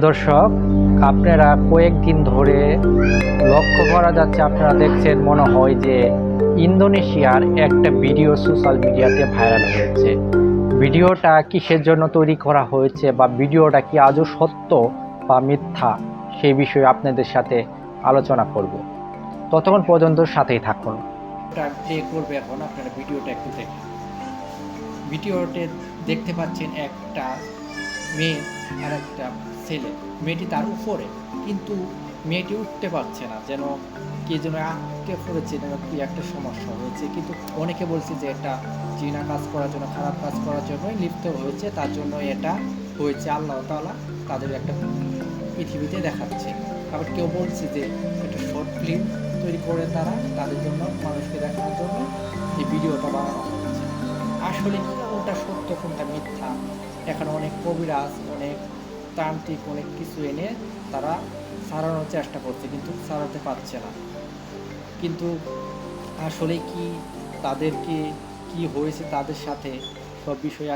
দর্শক, আপনারা কয়েকদিন ধরে লক্ষ্য করা যাচ্ছে, আপনারা দেখছেন মনে হয় যে ইন্দোনেশিয়ার একটা ভিডিও সোশ্যাল মিডিয়াতে ভাইরাল হয়েছে। ভিডিওটা কিসের জন্য তৈরি করা হয়েছে বা ভিডিওটা কি আজও সত্য বা মিথ্যা, সেই বিষয়ে আপনাদের সাথে আলোচনা করব। ততক্ষণ পর্যন্ত সাথেই থাকুন। প্লে করবে এখন, আপনারা ভিডিওটা একটু দেখুন। ভিডিওতে দেখতে পাচ্ছেন একটা মেয়ে আর একটা ছেলে। মেয়েটি তার উপরে, কিন্তু মেয়েটি উঠতে পারছে না, যেন কে যেন আটকে পড়েছে, যেন কি একটা সমস্যা হয়েছে। কিন্তু অনেকে বলছে যে এটা জিনা কাজ করার জন্য, খারাপ কাজ করার জন্যই লিপ্ত হয়েছে, তার জন্য এটা হয়েছে। আল্লাহ তাআলা তাদের একটা পৃথিবীতে দেখাচ্ছে। আবার কেউ বলছে যে একটা শর্ট ফিল্ম তৈরি করে তারা তাদের জন্য, মানুষকে দেখানোর জন্য এই ভিডিওটা বানানো হচ্ছে। আসলে কোনটা সত্য কোনটা মিথ্যা, এখানে অনেক কবিরাজ, অনেক তান্ত্রিক, অনেক কিছু এনে তারা সারানোর চেষ্টা করছে, কিন্তু সারাতে পারছে না। কিন্তু আসলে কি তাদেরকে কি হয়েছে তাদের সাথে, সব বিষয়ে